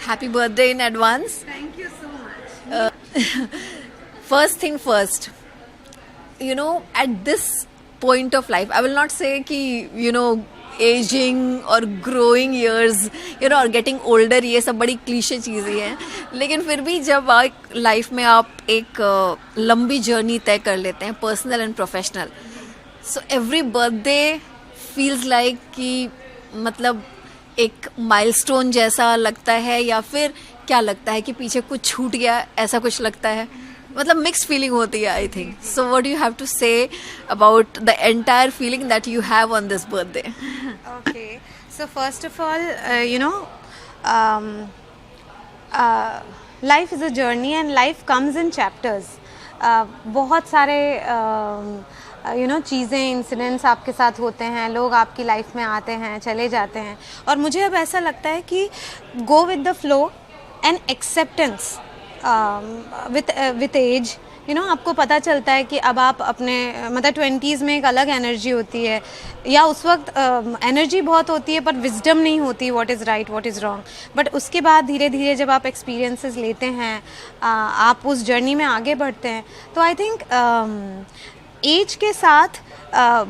Happy birthday in advance. Thank you so much. First thing first, at this point of life, I will not say कि aging और growing years, और getting older, ये सब बड़ी cliché चीज़ें हैं, लेकिन फिर भी जब लाइफ में आप एक लंबी जर्नी तय कर लेते हैं, personal and professional, so every birthday feels like कि मतलब एक माइलस्टोन जैसा लगता है, या फिर क्या लगता है कि पीछे कुछ छूट गया, ऐसा कुछ लगता है, मतलब मिक्स फीलिंग होती है I think. So what do you have to say about the entire feeling that you have on this birthday? Okay. So first of all, life is a journey and life comes in chapters. बहुत सारे चीज़ें, incidents आपके साथ होते हैं, लोग आपकी life में आते हैं, चले जाते हैं, और मुझे अब ऐसा लगता है कि go with the flow and acceptance with age. आपको पता चलता है कि अब आप अपने मतलब 20s में एक अलग एनर्जी होती है, या उस वक्त एनर्जी बहुत होती है पर विजडम नहीं होती, what is right what is wrong. But उसके बाद धीरे धीरे जब आप एक्सपीरियंसेस लेते हैं, आप उस जर्नी में आगे बढ़ते हैं, तो आई थिंक एज के साथ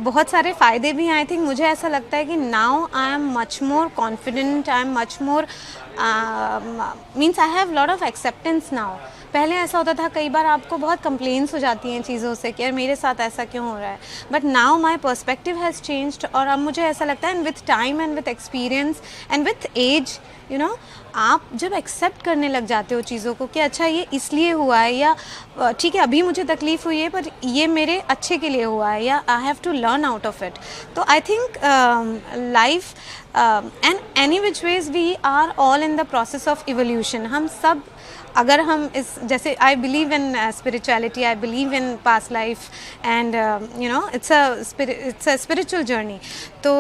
बहुत सारे फ़ायदे भी हैं. आई थिंक मुझे ऐसा लगता है कि now I am much more confident, I am much more means I have lot of acceptance now. पहले ऐसा होता था, कई बार आपको बहुत कंप्लेंट्स हो जाती हैं चीज़ों से कि यार मेरे साथ ऐसा क्यों हो रहा है, but now my perspective has changed. और अब मुझे ऐसा लगता है, and with time and with experience and with age, आप जब एक्सेप्ट करने लग जाते हो चीज़ों को कि अच्छा ये इसलिए हुआ है, या ठीक है अभी मुझे तकलीफ़ हुई है पर ये मेरे अच्छे के लिए हुआ है, या I have to learn out of it. तो I think life and any which ways we are all in the process of evolution. हम सब, अगर हम इस, जैसे I believe in spirituality, I believe in past life, and it's a spiritual journey. तो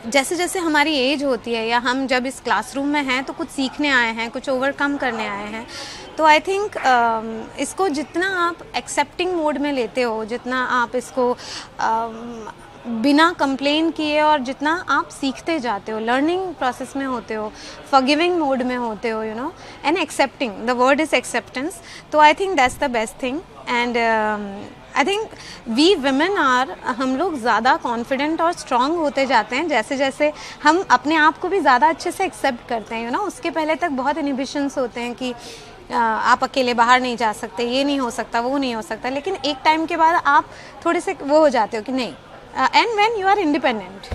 जैसे जैसे हमारी एज होती है, या हम जब इस क्लासरूम में हैं तो कुछ सीखने आए हैं, कुछ ओवरकम करने आए हैं, तो आई थिंक इसको जितना आप एक्सेप्टिंग मोड में लेते हो, जितना आप इसको बिना कंप्लेन किए, और जितना आप सीखते जाते हो, लर्निंग प्रोसेस में होते हो, फॉरगिविंग मोड में होते हो, and accepting, the word is acceptance. तो I think that's the best thing. And I think we women are, हम लोग ज़्यादा कॉन्फिडेंट और स्ट्रॉन्ग होते जाते हैं जैसे जैसे हम अपने आप को भी ज़्यादा अच्छे से एक्सेप्ट करते हैं. उसके पहले तक बहुत इनहिबिशंस होते हैं कि आप अकेले बाहर नहीं जा सकते, ये नहीं हो सकता, वो नहीं हो सकता, लेकिन एक टाइम के बाद आप थोड़े से वो हो जाते हो कि नहीं, and when you are independent,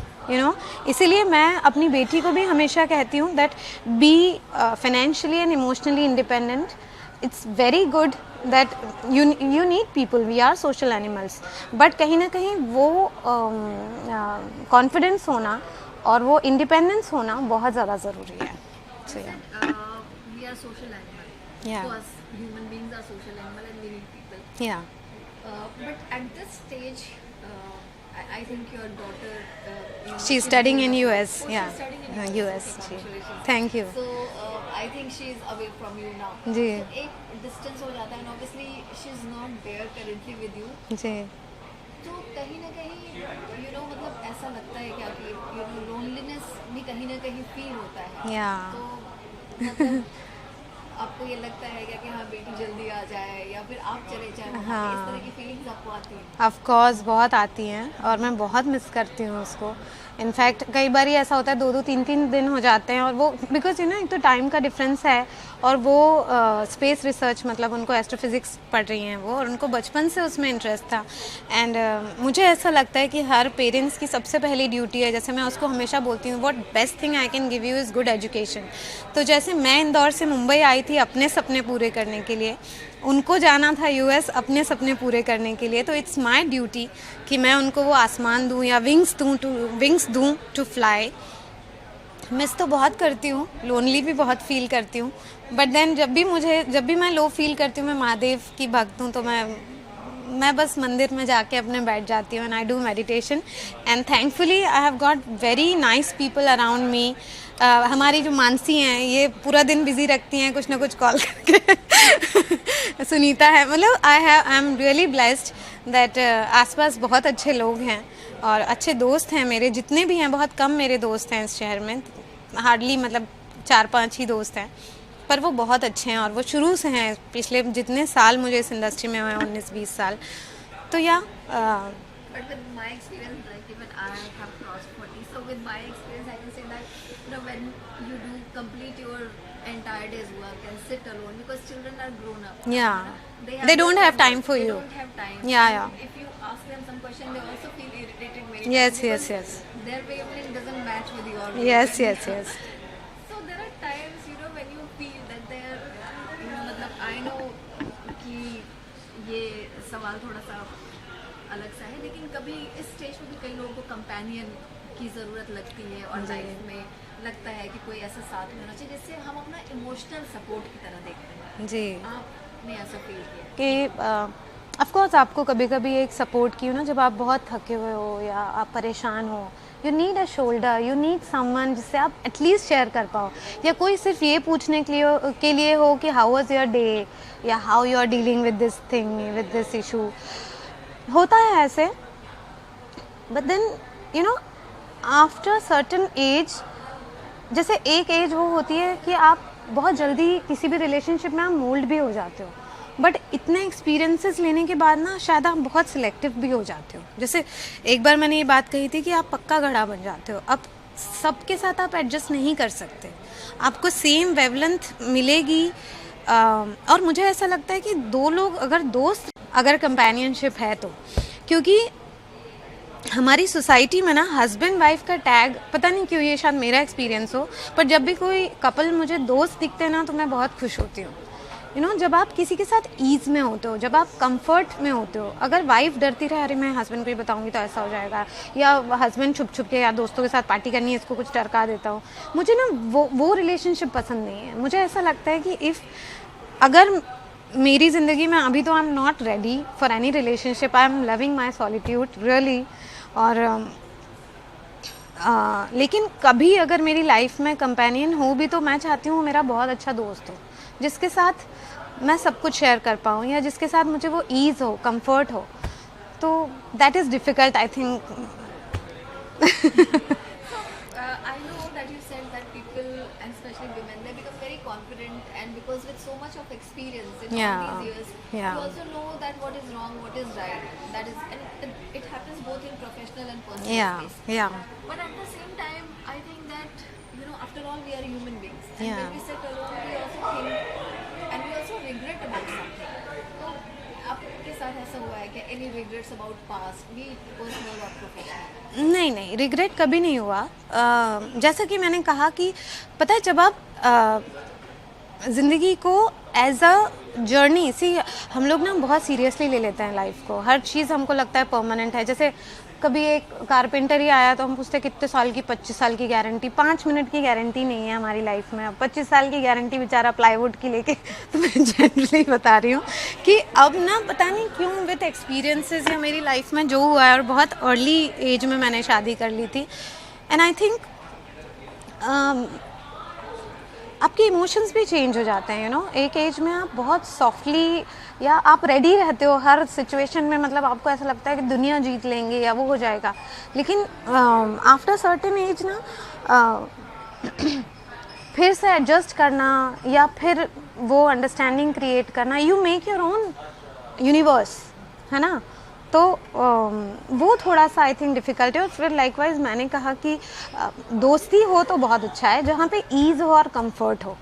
इसीलिए मैं अपनी बेटी को भी हमेशा कहती हूँ that be financially and emotionally independent. It's very good that you need people, we are social animals, but कहीं ना कहीं वो कॉन्फिडेंस होना और वो इंडिपेंडेंस होना बहुत ज़्यादा ज़रूरी है. So yeah. We are social animal. Yeah. So us human beings are social animal and we need people. Yeah. But at this stage, I think your daughter. She's studying in US. Oh, Yeah. she's studying in US. Okay, congratulations. Thank you. So I think she is away from you now. Ji. So एक distance हो जाता है, and obviously she is not there currently with you. जी. तो कहीं ना कहीं मतलब ऐसा लगता है क्या कि लोनलीनेस भी कहीं ना कहीं फील होता है. Yeah. तो मतलब आपको ये लगता है क्या कि हाँ बेटी जल्दी आ जाए, या फिर आप चले जाए वहाँ पे? हाँ. इस तरह की फीलिंग्स आपको आती हैं? ऑफ कोर्स बहुत आती हैं, और मैं बहुत मिस करती हूँ उसको. इनफैक्ट कई बार ऐसा होता है 2-2 3-3 दिन हो जाते हैं, और वो बिकॉज एक तो टाइम का डिफरेंस है, और वो स्पेस रिसर्च, मतलब उनको एस्ट्रोफिज़िक्स पढ़ रही हैं वो, और उनको बचपन से उसमें इंटरेस्ट था. एंड मुझे ऐसा लगता है कि हर पेरेंट्स की सबसे पहली ड्यूटी है, जैसे मैं उसको हमेशा बोलती हूँ, what best thing I can give you is good education. तो जैसे मैं इंदौर से मुंबई आई थी अपने सपने पूरे करने के लिए, उनको जाना था यूएस अपने सपने पूरे करने के लिए, तो इट्स माय ड्यूटी कि मैं उनको वो आसमान दूँ या विंग्स दूँ टू फ्लाई. मिस तो बहुत करती हूँ, लोनली भी बहुत फील करती हूँ, बट देन जब भी मैं लो फील करती हूँ, मैं महादेव की भक्त हूँ, तो मैं बस मंदिर में जाके अपने बैठ जाती हूँ, and I do meditation, and thankfully I have got very nice people around me. हमारी जो मानसी हैं, ये पूरा दिन बिजी रखती हैं कुछ ना कुछ कॉल करके. सुनीता है, मतलब I am really blessed that आसपास बहुत अच्छे लोग हैं और अच्छे दोस्त हैं मेरे, जितने भी हैं. बहुत कम मेरे दोस्त हैं इस शहर में, हार्डली मतलब 4-5 ही दोस्त हैं, पर वो बहुत अच्छे हैं और वो शुरू से हैं, पिछले जितने साल मुझे इस इंडस्ट्री में हुए हैं, 19-20 साल। तो या But with my experience, like even I have crossed 40, so with my experience, I can say that when you do complete your entire day's work and sit alone, because children are grown up. yeah, They they don't their have own time work. for They you. don't have time. Yeah, And if you ask them some question, they also feel irritated very Yes, much yes, because yes. their wavelength doesn't match with your Yes, wavelength. yes, yes. So there are times, when you feel that they're, मतलब I know कि ये सवाल थोड़ा सा अलग सा है, लेकिन कभी इस स्टेज पे भी कई लोगों को कंपेनियन की ज़रूरत लगती है और लाइफ में लगता है कि कोई ऐसा साथ में होना चाहिए जिससे हम अपना इमोशनल सपोर्ट की तरह देखते हैं। जी, आपने ऐसा फील किया? कि ऑफ कोर्स आपको कभी कभी एक सपोर्ट की हो ना, जब आप बहुत थके हुए हो या आप परेशान हो, you need a shoulder, you need someone जिससे आप एटलीस्ट शेयर कर पाओ, या कोई सिर्फ ये पूछने के लिए हो कि हाउ वाज योर डे, या how you are dealing with this thing, with this issue. होता है ऐसे, but then after certain age, जैसे एक एज वो होती है कि आप बहुत जल्दी किसी भी रिलेशनशिप में आप मोल्ड भी हो जाते हो, बट इतने एक्सपीरियंसेस लेने के बाद ना शायद आप बहुत सिलेक्टिव भी हो जाते हो। जैसे एक बार मैंने ये बात कही थी कि आप पक्का घड़ा बन जाते हो, अब सबके साथ आप एडजस्ट नहीं कर सकते, आपको सेम वेवलेंथ मिलेगी। और मुझे ऐसा लगता है कि दो लोग अगर दोस्त, अगर कंपेनियनशिप है तो, क्योंकि हमारी सोसाइटी में ना हस्बैंड वाइफ का टैग, पता नहीं क्यों, ये शायद मेरा एक्सपीरियंस हो, पर जब भी कोई कपल मुझे दोस्त दिखते हैं ना तो मैं बहुत खुश होती हूँ। जब आप किसी के साथ ईज में होते हो, जब आप कंफर्ट में होते हो, अगर वाइफ डरती रहे, अरे मैं हस्बैंड को ही बताऊंगी तो ऐसा हो जाएगा, या हस्बैंड छुप छुप के या दोस्तों के साथ पार्टी करनी है, इसको कुछ टरका देता हूँ, मुझे ना वो रिलेशनशिप पसंद नहीं है। मुझे ऐसा लगता है कि अगर मेरी ज़िंदगी में अभी तो आई am not ready for any relationship, I am loving my solitude really, और लेकिन कभी अगर मेरी लाइफ में कंपेनियन हो भी तो मैं चाहती हूँ मेरा बहुत अच्छा दोस्त हो, जिसके साथ मैं सब कुछ शेयर कर पाऊँ, या जिसके साथ मुझे वो ईज़ हो, कंफर्ट हो। तो that is difficult, I think. I know that you said that people, and especially women, they become very confident, and because with so much of experience in all these years, you also know that what is wrong, what is right. That is, and it happens both in professional and personal space. But at the same time, I think that after all, we are human beings, and when we sit alone, we also think and we also regret about something. So, आपके साथ ऐसा हुआ है कि any regrets about past, be it personal or professional? नहीं, regret कभी नहीं हुआ। जैसा कि मैंने कहा कि पता है, जब आप ज़िंदगी को एज अ जर्नी, हम लोग ना बहुत सीरियसली ले लेते हैं लाइफ को, हर चीज़ हमको लगता है परमानेंट है। जैसे कभी एक कारपेंटर ही आया तो हम पूछते कितने साल की, 25 साल की गारंटी, 5 मिनट की गारंटी नहीं है हमारी लाइफ में। अब 25 साल की गारंटी बेचारा प्लाईवुड की लेके तो मैं जनरली बता रही हूँ कि अब ना पता नहीं क्यों विद एक्सपीरियंसेस या मेरी लाइफ में जो हुआ है, और बहुत अर्ली एज में मैंने शादी कर ली थी, एंड आई थिंक आपके इमोशंस भी चेंज हो जाते हैं। एक एज में आप बहुत सॉफ्टली, या आप रेडी रहते हो हर सिचुएशन में, मतलब आपको ऐसा लगता है कि दुनिया जीत लेंगे या वो हो जाएगा, लेकिन आफ्टर सर्टेन एज ना फिर से एडजस्ट करना या फिर वो अंडरस्टैंडिंग क्रिएट करना, you make your own universe, है ना। तो वो थोड़ा सा आई थिंक डिफ़िकल्ट है। और फिर लाइकवाइज मैंने कहा कि दोस्ती हो तो बहुत अच्छा है जहाँ पे ईज़ हो और कंफर्ट हो,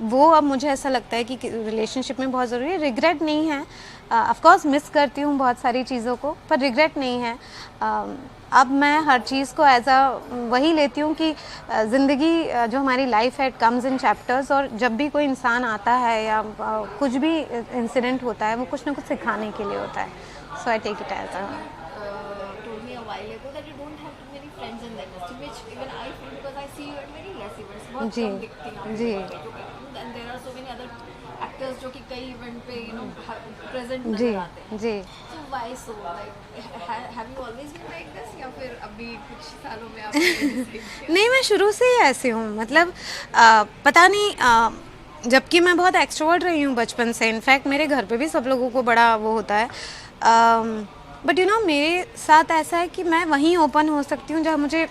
वो अब मुझे ऐसा लगता है कि रिलेशनशिप में बहुत ज़रूरी है। रिग्रेट नहीं है, ऑफ कोर्स मिस करती हूँ बहुत सारी चीज़ों को, पर रिग्रेट नहीं है। अब मैं हर चीज़ को एज अ वही लेती हूँ कि ज़िंदगी जो हमारी लाइफ है, इट कम्स इन चैप्टर्स, और जब भी कोई इंसान आता है या कुछ भी इंसिडेंट होता है, वो कुछ ना कुछ सिखाने के लिए होता है। So I take it as a told me a while ago that you don't have too many friends in the industry, which even I feel because I see you at very less events. बहुत कम दिखती हैं आप, and there are so many other actors जो कि कई event पे present नजर आते हैं। जी। So why so? Like, have you always been like this, या फिर अभी कुछ सालों में आपने? नहीं, मैं शुरू से ही ऐसी हूँ, मतलब पता नहीं, जबकि मैं बहुत एक्सट्रोवर्ट रही हूँ बचपन से। इनफैक्ट मेरे घर पे भी सब लोगों को बड़ा वो होता है, बट मेरे साथ ऐसा है कि मैं वहीं ओपन हो सकती हूँ जहाँ मुझे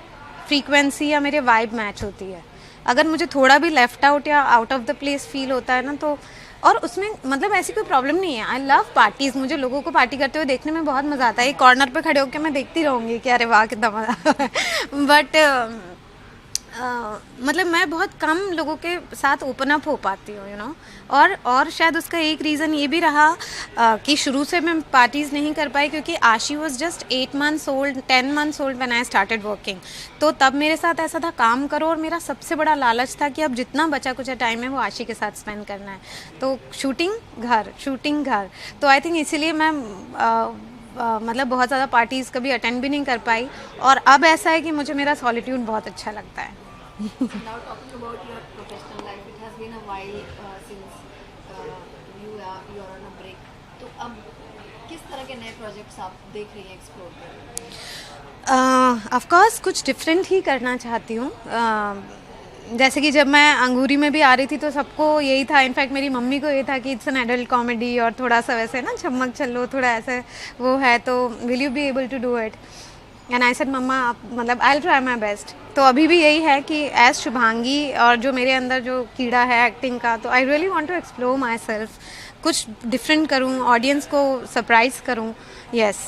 फ्रीक्वेंसी या मेरे वाइब मैच होती है। अगर मुझे थोड़ा भी लेफ्ट आउट या out of the place feel होता है ना, तो और उसमें मतलब ऐसी कोई प्रॉब्लम नहीं है। आई लव पार्टीज़, मुझे लोगों को पार्टी करते हुए देखने में बहुत मज़ा आता है। एक कॉर्नर पे खड़े होकर मैं देखती रहूँगी कि अरे वाह कितना मज़ा बट मतलब मैं बहुत कम लोगों के साथ ओपन अप हो पाती हूँ, यू नो। और शायद उसका एक रीज़न ये भी रहा कि शुरू से मैं पार्टीज़ नहीं कर पाई, क्योंकि आशी was just 8 months old 10 months old when I started working. तो तब मेरे साथ ऐसा था, काम करो, और मेरा सबसे बड़ा लालच था कि अब जितना बचा कुछ टाइम है वो आशी के साथ स्पेंड करना है। तो शूटिंग घर, तो आई थिंक इसीलिए मैं मतलब बहुत ज़्यादा पार्टीज़ कभी अटेंड भी नहीं कर पाई। और अब ऐसा है कि मुझे मेरा सॉलिट्यूड बहुत अच्छा लगता है। Now talking about your professional life, it has been a while since you are on a break. तो अब किस तरह के नए प्रोजेक्ट्स आप देख रही हैं, एक्सप्लोर कर रही हैं? ऑफ कोर्स कुछ डिफरेंट ही करना चाहती हूँ। जैसे कि जब मैं अंगूरी में भी आ रही थी तो सबको यही था, इनफैक्ट मेरी मम्मी को ये था कि इट्स एन एडल्ट कॉमेडी और थोड़ा सा वैसे ना चमक चलो, थोड़ा ऐसे वो है, तो will you be able to do it? And I said मम्मा आप मतलब I will try my best. तो अभी भी यही है कि एज शुभांगी और जो मेरे अंदर जो कीड़ा है एक्टिंग का, तो I really want to explore my self, कुछ डिफरेंट करूँ, ऑडियंस को सरप्राइज करूँ। Yes.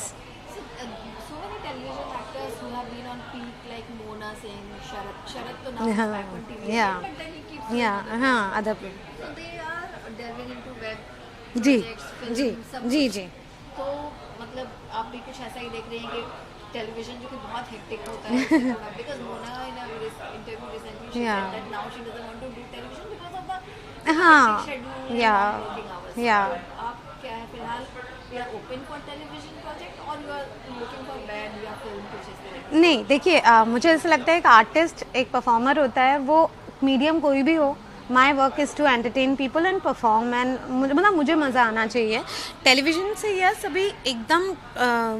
So many television actors who have been on peak, like Mona Singh, Sharat to now is back on TV, Yeah. but then he keeps doing Yeah, other हाँ, things. other people. So they are delving into web जी projects, film, जी सब जी कुछ। जी तो मतलब आप भी कुछ ऐसा ही देख रहे हैं कि टेलीविजन जो कि बहुत हेक्टिक होता है, उससे थोड़ा, because Mona in a interview recently she Yeah. said that now she doesn't want to do television because of the हाँ, hectic schedule and yeah, long working hours. yeah. तो आप क्या है फिलहाल, you are open for television project or you are looking for band या film कुछ इस तरह का? नहीं, देखिए मुझे ऐसा लगता है एक आर्टिस्ट, एक परफॉर्मर होता है, वो मीडियम कोई भी हो, my work is to entertain people and perform, एंड मुझे मज़ा आना चाहिए। टेलीविजन से यस अभी एकदम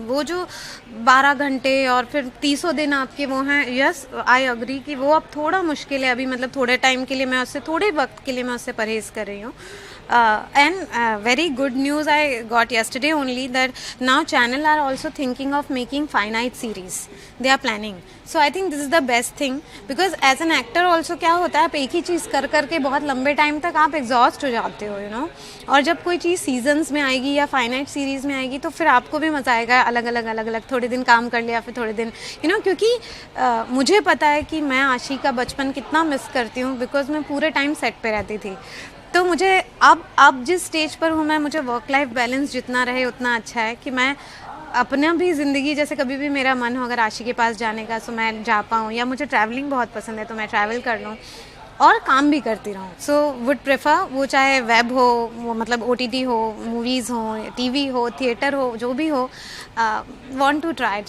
वो जो 12 घंटे और फिर 30 दिन आपके वो हैं, यस आई अग्री कि वो अब थोड़ा मुश्किल है अभी, मतलब थोड़े टाइम के लिए मैं उससे, थोड़े वक्त के लिए मैं उससे परहेज़ कर रही हूँ। And very good news I got yesterday only, that now channel are also thinking of making finite series. They are planning. So I think this is the best thing, because as an actor also क्या होता है, आप एक ही चीज़ कर करके बहुत लंबे time तक आप एग्जॉस्ट हो जाते हो, यू नो। और जब कोई चीज़ सीजन्स में आएगी या फाइनाइट सीरीज़ में आएगी तो फिर आपको भी मज़ा आएगा, अलग अलग थोड़े दिन काम कर लिया, फिर थोड़े दिन, यू नो, क्योंकि मुझे पता है कि मैं आशी का बचपन कितना मिस करती हूँ, बिकॉज मैं पूरे टाइम सेट पे रहती थी। तो मुझे अब जिस स्टेज पर हूँ मैं, मुझे वर्क लाइफ बैलेंस जितना रहे उतना अच्छा है कि मैं अपना भी ज़िंदगी, जैसे कभी भी मेरा मन हो अगर आशी के पास जाने का, तो मैं जा पाऊँ, या मुझे ट्रैवलिंग बहुत पसंद है तो मैं ट्रैवल कर लूँ और काम भी करती रहूँ। सो वुड प्रेफर, वो चाहे वेब हो, वो मतलब OTT हो, मूवीज़ हो, TV हो, थिएटर हो, जो भी हो, वांट टू ट्राई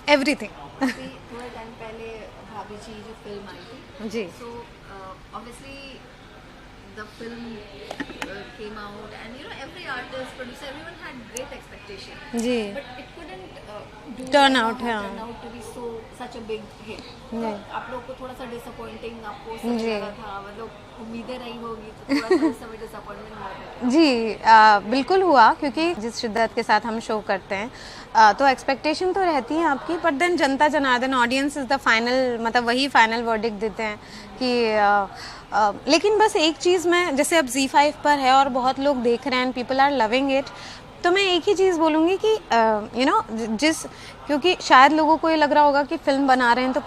एवरीथिंग। थोड़ा टाइम पहले भाभी जी जो फिल्म आई थी, जी so obviously the film came out and you know every artist, producer, everyone had great expectation, ji but it couldn't Turn out, हाँ। turn out to be such a big hit. जी। आप लोग को थोड़ा सा disappointing आपको जी। सब लगा था, मतलब उम्मीदें रही होगी, तो थोड़ा सा उस समय डिसअपॉइंटमेंट हुआ था? जी बिल्कुल हुआ, क्योंकि जिस शिद्दत के साथ हम शो करते हैं तो एक्सपेक्टेशन तो रहती है आपकी, पर then Janata Janardan, audience is the final, मतलब वही फाइनल वर्डिक्ट देते हैं कि लेकिन बस एक चीज़ मैं, जैसे अब ZEE5 पर है और बहुत लोग देख रहे हैं, पीपल आर लविंग इट, तो मैं एक ही चीज़ बोलूँगी कि यू नो क्योंकि शायद लोगों को ये लग रहा होगा कि फ़िल्म बना रहे हैं तो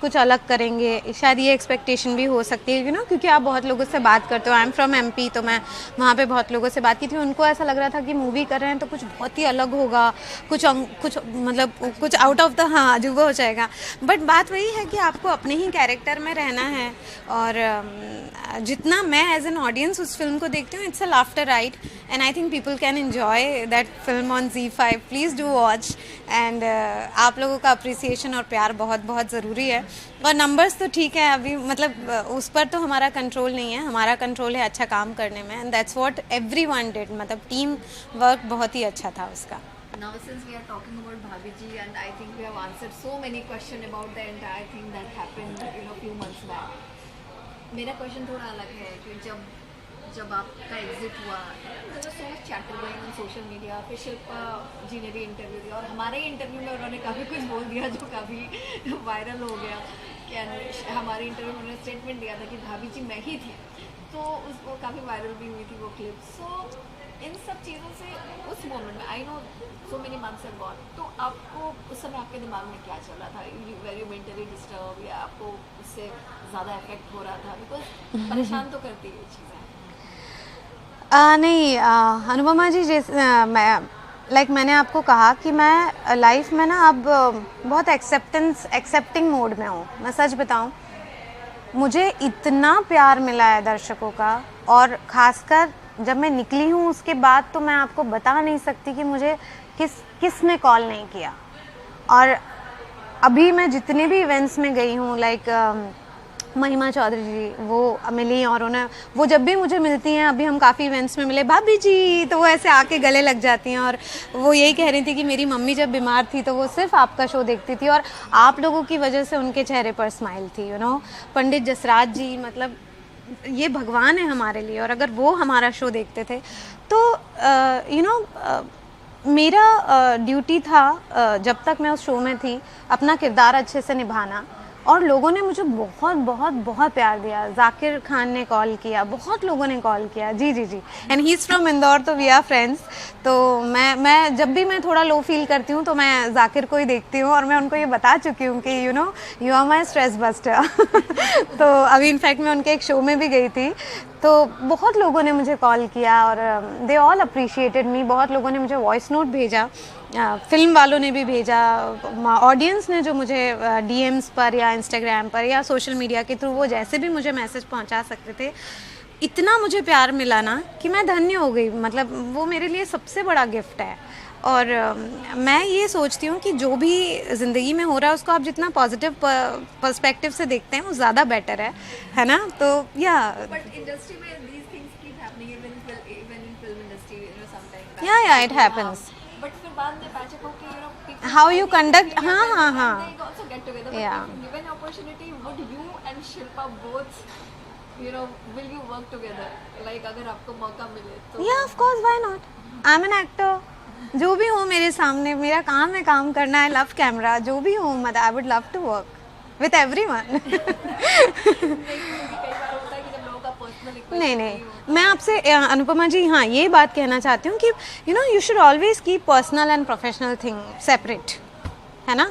कुछ अलग करेंगे, शायद ये एक्सपेक्टेशन भी हो सकती है, यू नो, क्योंकि आप बहुत लोगों से बात करते हो। आई एम फ्रॉम MP, तो मैं वहाँ पे बहुत लोगों से बात की थी, उनको ऐसा लग रहा था कि मूवी कर रहे हैं तो कुछ बहुत ही अलग होगा, कुछ मतलब कुछ आउट ऑफ द अजूबा हो जाएगा। बट बात वही है कि आपको अपने ही कैरेक्टर में रहना है, और जितना मैं एज एन ऑडियंस उस फिल्म को देखती हूँ, it's a laughter ride, and I think people can enjoy that film on ZEE5। Please do watch, and आप लोगों का अप्रिसिएशन और प्यार बहुत बहुत ज़रूरी है। और नंबर्स तो ठीक है अभी, मतलब उस पर तो हमारा कंट्रोल नहीं है, हमारा कंट्रोल है अच्छा काम करने में, and that's what everyone did, मतलब टीम वर्क बहुत ही अच्छा था उसका। Now since we are talking about Bhabhi ji, and I think we have answered so many questions about the entire thing that happened, you know, few months back. मेरा question थोड़ा अलग है कि जब आपका एग्जिट हुआ, there was so much chatter going on social media, फिर शिल्पा जी ने भी इंटरव्यू दिया और हमारे इंटरव्यू में उन्होंने काफ़ी कुछ बोल दिया जो काफ़ी वायरल हो गया। हमारी इंटरव्यू में उन्होंने स्टेटमेंट दिया था कि भाभी जी मैं ही थी, तो उसको काफ़ी वायरल भी हुई थी वो क्लिप। सो इन सब चीज़ों से उस मोमेंट में I know so many months have gone, तो आपको उस समय आपके दिमाग में क्या चल रहा था? वेर यू मेंटली डिस्टर्ब या आपको उससे ज़्यादा इफेक्ट हो रहा था? बिकॉज परेशान तो करती है ये चीज़ें। नहीं अनुपमा जी, मैंने आपको कहा कि मैं लाइफ में ना अब बहुत एक्सेप्टिंग मोड में हूँ। मैं सच बताऊँ, मुझे इतना प्यार मिला है दर्शकों का, और ख़ासकर जब मैं निकली हूँ उसके बाद तो मैं आपको बता नहीं सकती कि मुझे किसने कॉल नहीं किया। और अभी मैं जितने भी इवेंट्स में गई हूँ, लाइक महिमा चौधरी जी वो मिली, और उन्हें वो जब भी मुझे मिलती हैं, अभी हम काफ़ी इवेंट्स में मिले, भाभी जी, तो वो ऐसे आके गले लग जाती हैं। और वो यही कह रही थी कि मेरी मम्मी जब बीमार थी तो वो सिर्फ आपका शो देखती थी और आप लोगों की वजह से उनके चेहरे पर स्माइल थी। पंडित जसराज जी, मतलब ये भगवान है हमारे लिए, और अगर वो हमारा शो देखते थे तो मेरा ड्यूटी था जब तक मैं उस शो में थी अपना किरदार अच्छे से निभाना। और लोगों ने मुझे बहुत बहुत बहुत प्यार दिया। जाकिर खान ने कॉल किया, बहुत लोगों ने कॉल किया। जी, and he is from Indore, तो वी आर फ्रेंड्स। तो मैं जब भी मैं थोड़ा लो फील करती हूँ तो मैं जाकिर को ही देखती हूँ, और मैं उनको ये बता चुकी हूँ कि you are my stress buster. तो अभी इनफैक्ट मैं उनके एक शो में भी गई थी, तो बहुत लोगों ने मुझे कॉल किया और दे ऑल अप्रिशिएटेड मी। बहुत लोगों ने मुझे वॉइस नोट भेजा, फिल्म वालों ने भी भेजा, ऑडियंस ने जो मुझे डीएम्स पर या इंस्टाग्राम पर या सोशल मीडिया के थ्रू वो जैसे भी मुझे मैसेज पहुंचा सकते थे, इतना मुझे प्यार मिला ना कि मैं धन्य हो गई। मतलब वो मेरे लिए सबसे बड़ा गिफ्ट है। और मैं ये सोचती हूँ कि जो भी ज़िंदगी में हो रहा है उसको आप जितना पॉजिटिव पर्सपेक्टिव से देखते हैं वो ज़्यादा बेटर है ना? तो या बट इंडस्ट्री में these things keep happening even in film industry, sometimes या इट हैपेंस। बट फिर बाद में पैचअप होके people How you conduct, हाँ they also get together, but Yeah. if given opportunity would you and Shilpa both will you work together, like अगर आपको मौका मिले तो? या of course, why not? I am an actor. जो भी हो मेरे सामने, मेरा काम है काम करना है, लव कैमरा, जो भी हो, मतलब I would love to work with everyone. नहीं, मैं आपसे अनुपमा जी, हाँ, ये बात कहना चाहती हूँ कि you should always keep personal and professional thing separate, है ना?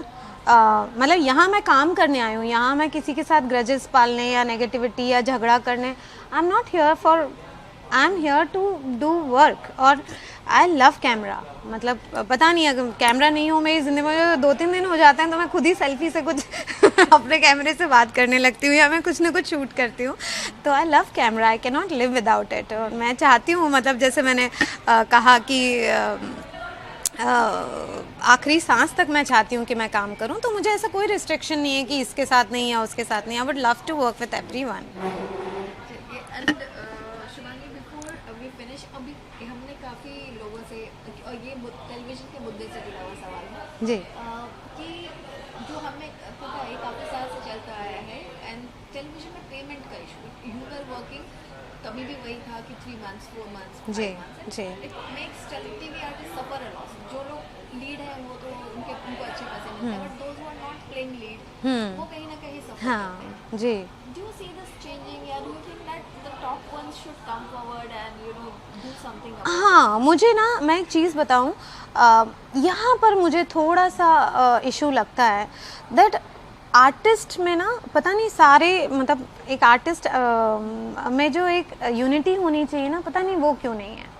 मतलब यहाँ मैं काम करने आई हूँ, यहाँ मैं किसी के साथ ग्रजेस पालने या नेगेटिविटी या झगड़ा करने, I am not here for, I am here to do work. और आई लव कैमरा, मतलब पता नहीं, अगर कैमरा नहीं हो मेरी ज़िंदगी में 2-3 दिन हो जाते हैं तो मैं खुद ही सेल्फी से कुछ अपने कैमरे से बात करने लगती हूँ या मैं कुछ ना कुछ शूट करती हूँ। तो I love camera, I can not live without it. और मैं चाहती हूँ, मतलब जैसे मैंने कहा कि आखिरी सांस तक मैं चाहती हूँ कि मैं काम करूँ, तो मुझे ऐसा कोई रिस्ट्रिक्शन नहीं है कि इसके साथ नहीं या उसके साथ नहीं। I would love to work with everyone. Shivani, before we finish, अभी हमने काफ़ी लोगों से, और ये टेलीविजन के मुद्दे से जुड़ा हुआ सवाल है जी, कि जो हमें पता है काफ़ी साल से चलता आया है, एंड टेलीविजन में पेमेंट का इशू, यू वर वर्किंग तभी भी वही था कि 3 months 4 months 5 जी, months, जी। It makes TV artist suffer a loss. जो लोग लीड है वो तो उनको अच्छे पैसे मिलते हैं, but those who are not playing lead वो कहीं ना कहीं सफर करते हैं। हाँ जी। Do you see this changing, या do you think that the top ones should come forward and do something about it? हाँ, मुझे ना, मैं एक चीज़ बताऊँ, यहाँ पर मुझे थोड़ा सा इशू लगता है दैट आर्टिस्ट में ना, पता नहीं सारे, मतलब एक आर्टिस्ट में जो एक यूनिटी होनी चाहिए ना, पता नहीं वो क्यों नहीं है।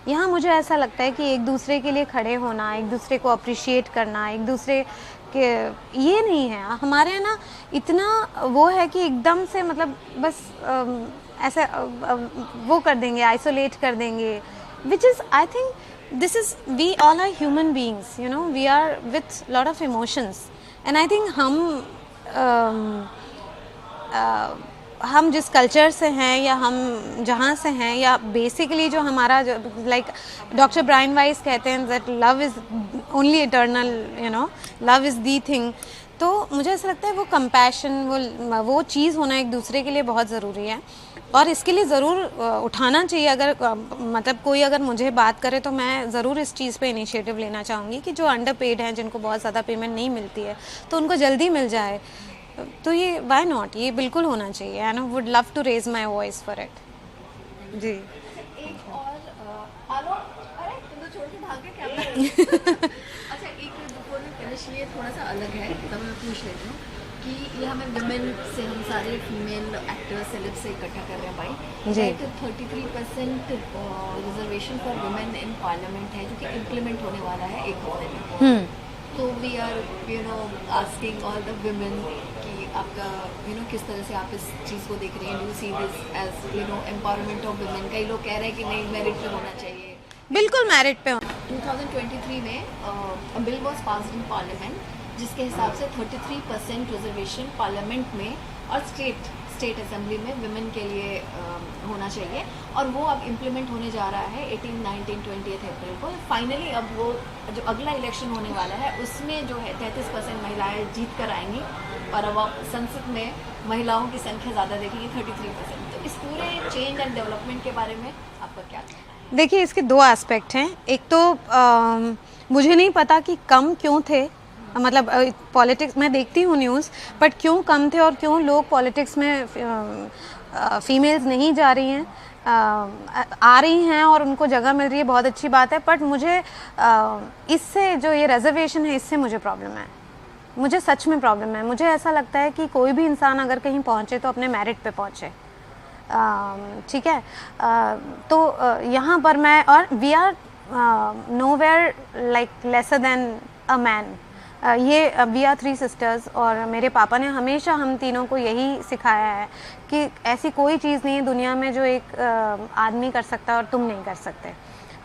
यहाँ मुझे ऐसा लगता है कि एक दूसरे के लिए खड़े होना, एक दूसरे को अप्रिशिएट करना, एक दूसरे के, ये नहीं है हमारे यहाँ ना। इतना वो है कि एकदम से, मतलब बस ऐसे वो कर देंगे, आइसोलेट कर देंगे, which is, I think this is, we all are human beings, we are with lot of emotions, and I think हम जिस कल्चर से हैं या हम जहाँ से हैं, या बेसिकली जो हमारा, जो लाइक डॉक्टर ब्रायन वाइस कहते हैं that love is only eternal, love is the thing. तो मुझे ऐसा लगता है वो कंपैशन, वो चीज़ होना एक दूसरे के लिए बहुत ज़रूरी है, और इसके लिए ज़रूर उठाना चाहिए। अगर मतलब कोई अगर मुझे बात करे तो मैं ज़रूर इस चीज़ पे इनिशिएटिव लेना चाहूँगी कि जो अंडर पेड हैं, जिनको बहुत ज़्यादा पेमेंट नहीं मिलती है, तो उनको जल्दी मिल जाए। तो ये वाई नॉट, ये बिल्कुल होना चाहिए and I would love to raise my voice for it. जी। एक और अरे तुम तो छोड़ के भाग गए क्या? अच्छा, एक बिफोर में फिनिश, ये थोड़ा सा अलग है, तब मैं पूछ लेती हूँ कि ये हमें विमेन से, हम सारे फीमेल एक्टर्स सेलेब से इकट्ठा कर रहे हैं भाई, जी। 33% reservation for women in parliament है जो कि इम्प्लीमेंट होने वाला है एक हफ्ते में। तो we are asking all the women कि आपका किस तरह से आप इस चीज़ को देख रहे हैं, do see this as empowerment of women. कई लोग कह रहे हैं कि नहीं, मेरिट पे होना चाहिए। बिल्कुल मेरिट पे। 2023 में bill was passed in parliament जिसके हिसाब से 33% रिजर्वेशन पार्लियामेंट में और स्टेट असेंबली में वुमेन के लिए होना चाहिए, और वो अब इम्प्लीमेंट होने जा रहा है 18, 19, 20 अप्रैल को। फाइनली अब वो जो अगला इलेक्शन होने वाला है उसमें जो है 33% महिलाएं जीत कर आएंगी, और अब आप संसद में महिलाओं की संख्या ज़्यादा देखेंगे 33%। तो इस पूरे चेंज एंड डेवलपमेंट के बारे में आपका क्या कहना है? देखिए, इसके दो एस्पेक्ट हैं। एक तो मुझे नहीं पता कि कम क्यों थे, मतलब पॉलिटिक्स में देखती हूँ न्यूज़, बट क्यों कम थे और क्यों लोग पॉलिटिक्स में फीमेल्स नहीं जा रही हैं, आ रही हैं और उनको जगह मिल रही है, बहुत अच्छी बात है। बट मुझे इससे जो ये रिजर्वेशन है, इससे मुझे प्रॉब्लम है, मुझे सच में प्रॉब्लम है। मुझे ऐसा लगता है कि कोई भी इंसान अगर कहीं पहुँचे तो अपने मेरिट पे पहुँचे, ठीक है। तो यहाँ पर मैं, और we are nowhere like lesser than a man. ये वी आर 3 सिस्टर्स, और मेरे पापा ने हमेशा हम तीनों को यही सिखाया है कि ऐसी कोई चीज़ नहीं है दुनिया में जो एक आदमी कर सकता है और तुम नहीं कर सकते।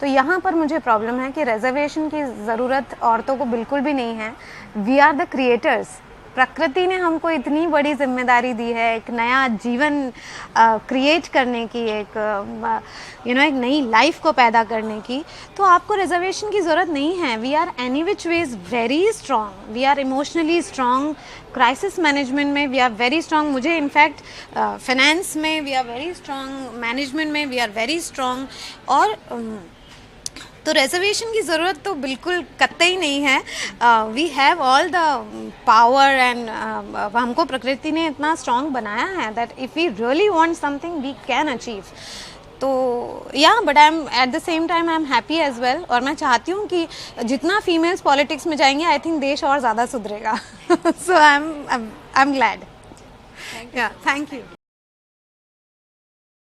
तो यहाँ पर मुझे प्रॉब्लम है कि रिजर्वेशन की ज़रूरत औरतों को बिल्कुल भी नहीं है। We are the creators. प्रकृति ने हमको इतनी बड़ी जिम्मेदारी दी है, एक नया जीवन क्रिएट करने की, एक एक नई लाइफ को पैदा करने की। तो आपको रिजर्वेशन की ज़रूरत नहीं है। We are any which ways very strong, we are emotionally strong, crisis management में वी आर वेरी स्ट्रॉन्ग। मुझे इनफैक्ट फाइनेंस में we are very strong, management में वी आर वेरी स्ट्रॉन्ग। और तो रिजर्वेशन की ज़रूरत तो बिल्कुल कतई नहीं है। We have all the power and हमको प्रकृति ने इतना स्ट्रॉन्ग बनाया है that if we really want something we can achieve. तो but I am at the same time I am happy as well, और मैं चाहती हूँ कि जितना फीमेल्स पॉलिटिक्स में जाएंगे आई थिंक देश और ज़्यादा सुधरेगा। So I am glad. Thank you.